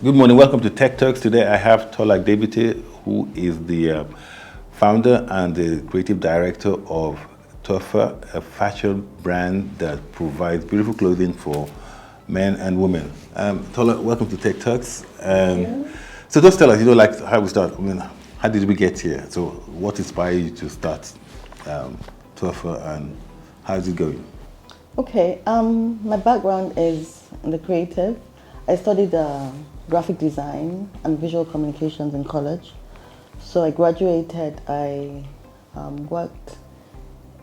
Good morning, welcome to Tech Turks. Today I have Tola Adegbite, who is the founder and the creative director of Turfah, a fashion brand that provides beautiful clothing for men and women. Tola, welcome to Tech Turks. So just tell us, like how we start. I mean, how did we get here? So what inspired you to start Turfah and how is it going? Okay, my background is in the creative. I studied graphic design and visual communications in college. So I graduated, I worked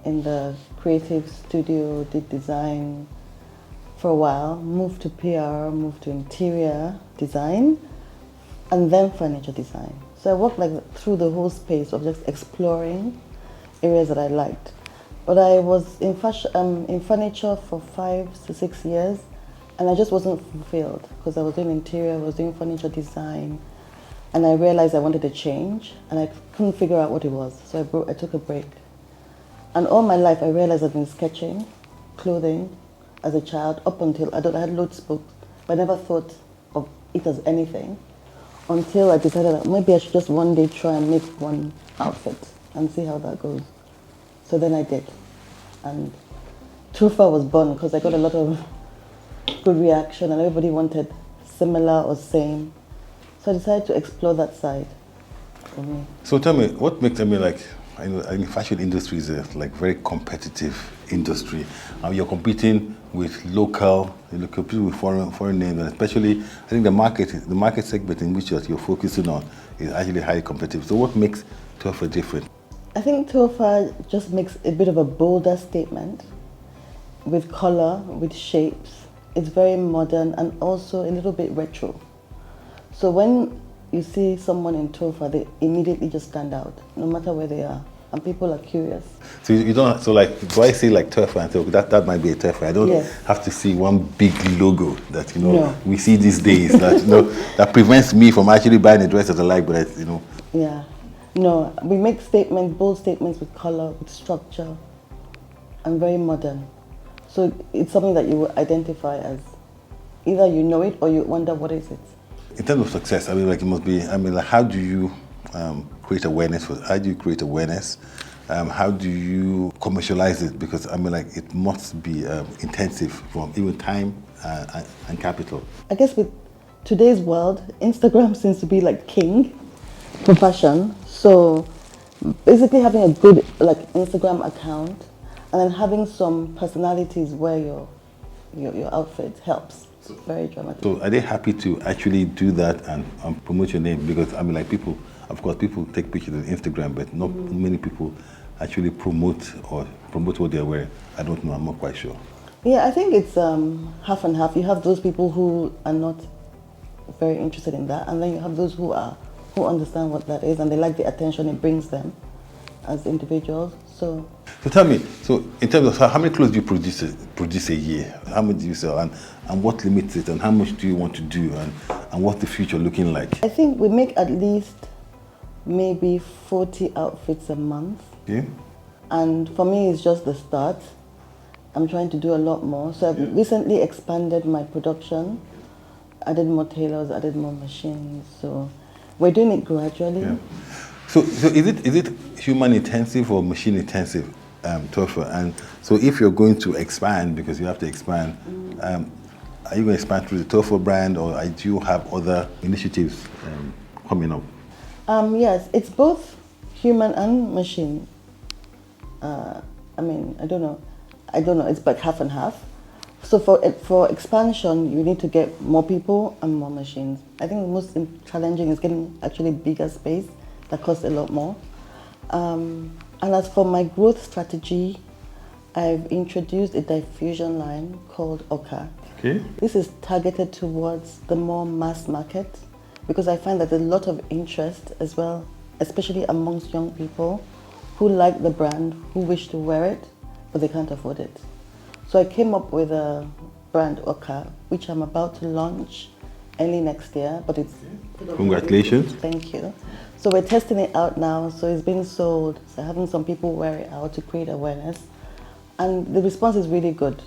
in the creative studio, did design for a while, moved to PR, moved to interior design, and then furniture design. So I worked through the whole space of just exploring areas that I liked. But I was in furniture for 5 to 6 years, and I just wasn't fulfilled because I was doing interior, I was doing furniture design, and I realized I wanted a change, and I couldn't figure out what it was. So I took a break. And all my life, I realized I've been sketching clothing as a child up until I had loads of books, but I never thought of it as anything until I decided that maybe I should just one day try and make one outfit and see how that goes. So then I did. And Turfah was born because I got a lot of good reaction and everybody wanted similar or same. So I decided to explore that side for me. So tell me, what makes I mean, fashion industry is a very competitive industry. You're competing with local, you're competing with foreign names, and especially I think the market segment in which you're focusing on is actually highly competitive. So what makes Turfah different? I think Turfah just makes a bit of a bolder statement with color, with shapes. It's very modern and also a little bit retro. So when you see someone in Turfah, they immediately just stand out, no matter where they are, and people are curious. So you don't. So do I see Turfah and say that might be a Turfah? I don't have to see one big logo that we see these days that prevents me from actually buying a dress that I like, but Yeah. No, we make statements, bold statements with color, with structure, and very modern. So it's something that you will identify as either you know it or you wonder what is it. In terms of success, it must be. How do you create awareness for? How do you create awareness? How do you commercialize it? Because it must be intensive from even time and capital. I guess with today's world, Instagram seems to be king for fashion. So basically having a good Instagram account and then having some personalities where your outfit helps. Very dramatic. So are they happy to actually do that and promote your name? Because people, of course, people take pictures on Instagram, but not many people actually promote what they're wearing. I don't know, I'm not quite sure. Yeah, I think it's half and half. You have those people who are not very interested in that, and then you have those who understand what that is and they like the attention it brings them as individuals. So tell me, in terms of how many clothes do you produce a year? How much do you sell, and what limits it, and how much do you want to do, and what's the future looking like? I think we make at least maybe 40 outfits a month. Yeah. And for me, it's just the start. I'm trying to do a lot more. So I've recently expanded my production, added more tailors, added more machines. So we're doing it gradually. Yeah. So is it human intensive or machine intensive, Turfah? And so if you're going to expand, because you have to expand, are you going to expand through the Turfah brand, or do you have other initiatives coming up? Yes, it's both human and machine. I don't know. It's half and half. So for expansion, you need to get more people and more machines. I think the most challenging is getting actually bigger space that costs a lot more. And as for my growth strategy, I've introduced a diffusion line called Oka. Okay. This is targeted towards the more mass market because I find that there's a lot of interest as well, especially amongst young people who like the brand, who wish to wear it, but they can't afford it. So I came up with a brand, Oka, which I'm about to launch early next year, but it's... Congratulations. Thank you. So we're testing it out now, so it's being sold. So having some people wear it out to create awareness. And the response is really good.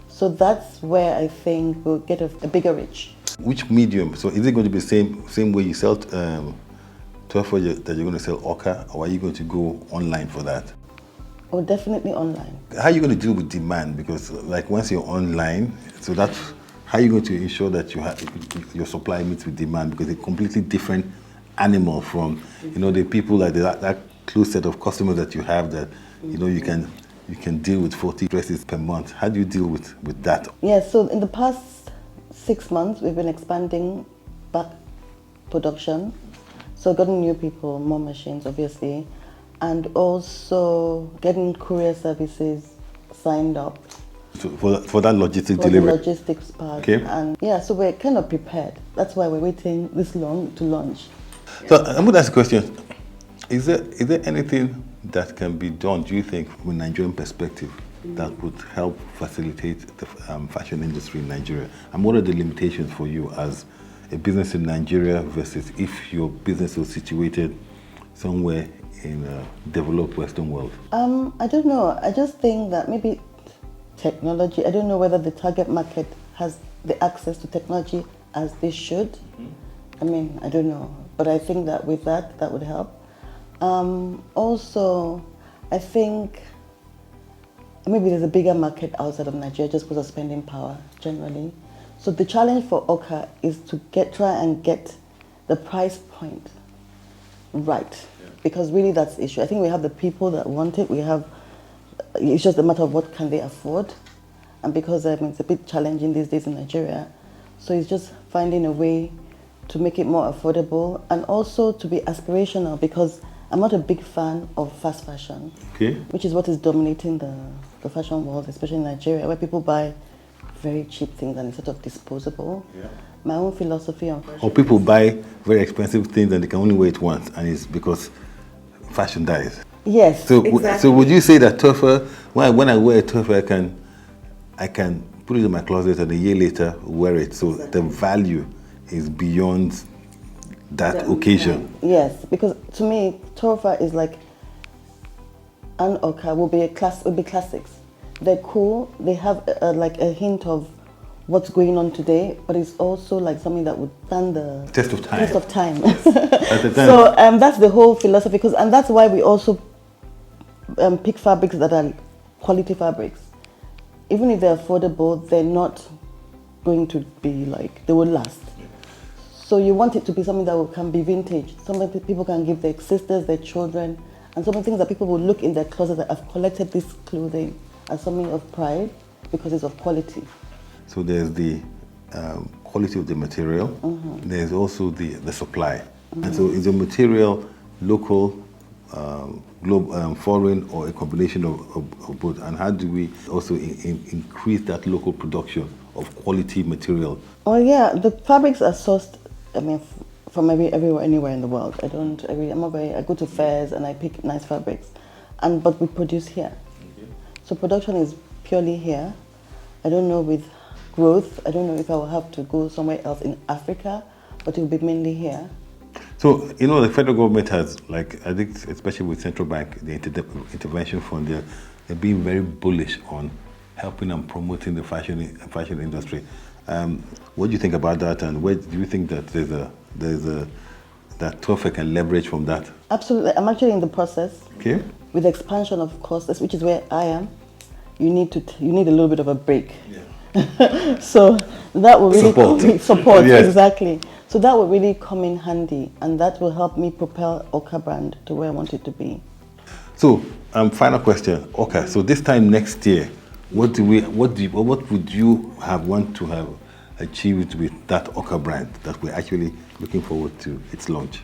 So that's where I think we'll get a bigger reach. Which medium? So is it going to be the same way you sell Turfah that you're going to sell Oka, or are you going to go online for that? Oh, definitely online. How are you going to deal with demand? Because like once you're online, so that's how are you going to ensure that your supply meets with demand? Because it's a completely different animal from the people like that close set of customers that you have that you can deal with 40 dresses per month. How do you deal with that? Yeah, so in the past 6 months we've been expanding back production. So getting new people, more machines obviously, and also getting courier services signed up. So for that logistic for delivery? The logistics part. Okay. And yeah, so we're kind of prepared. That's why we're waiting this long to launch. So I'm going to ask a question. Is there anything that can be done, do you think, from a Nigerian perspective, that would help facilitate the fashion industry in Nigeria? And what are the limitations for you as a business in Nigeria versus if your business was situated somewhere in a developed Western world? I don't know. I just think that maybe technology, I don't know whether the target market has the access to technology as they should. I mean, I don't know. But I think that with that would help. Also, I think maybe there's a bigger market outside of Nigeria just because of spending power generally. So the challenge for Oka is to try and get the price point right. Because really that's the issue. I think we have the people that want it. It's just a matter of what can they afford. And because it's a bit challenging these days in Nigeria. So it's just finding a way to make it more affordable and also to be aspirational, because I'm not a big fan of fast fashion, which is what is dominating the fashion world, especially in Nigeria, where people buy very cheap things and it's sort of disposable. My own philosophy on fashion. Or people buy very expensive things and they can only wear it once, and it's because fashion dies. Yes, so, exactly. So would you say that Turfah, when I wear a Turfah, I can put it in my closet and a year later wear it, so the value is beyond that occasion? Yes, because to me, Turfah is like an Oka will be classics. They're cool. They have like a hint of what's going on today, but it's also like something that would stand the test of time. Test of time. Yes. So that's the whole philosophy, and that's why we also pick fabrics that are quality fabrics. Even if they're affordable, they're not going to be like, they will last. So you want it to be something that can be vintage, something that people can give their sisters, their children, and some of the things that people will look in their closet that have collected this clothing as something of pride because it's of quality. So there's the quality of the material, there's also the supply. And so is the material local, foreign, or a combination of both? And how do we also increase that local production of quality material? Oh yeah, the fabrics are sourced, from everywhere, anywhere in the world. I go to fairs and I pick nice fabrics, but we produce here. So production is purely here. I don't know with growth, I don't know if I will have to go somewhere else in Africa, but it will be mainly here. So, the federal government has, I think, especially with central bank, the intervention fund, they're being very bullish on helping and promoting the fashion industry. What do you think about that, and where do you think that that Turfah can leverage from that? Absolutely, I'm actually in the process. Okay. With expansion, of course, which is where I am. You need a little bit of a break. Yeah. So that will really support. Yes. Exactly. So that will really come in handy, and that will help me propel Oka brand to where I want it to be. So, final question, Oka. So this time next year, what would you want to have achieved with that Oka brand that we're actually looking forward to its launch?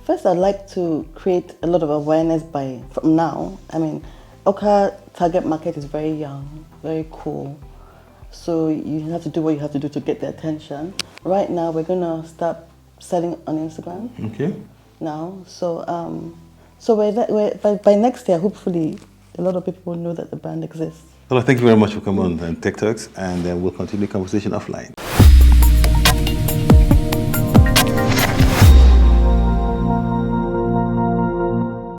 First, I'd like to create a lot of awareness from now. Oka target market is very young, very cool. So you have to do what you have to do to get their attention. Right now, we're gonna start selling on Instagram. Okay. Now, so by next year, hopefully, a lot of people will know that the brand exists. Well, thank you very much for coming on Turks, and we'll continue the conversation offline.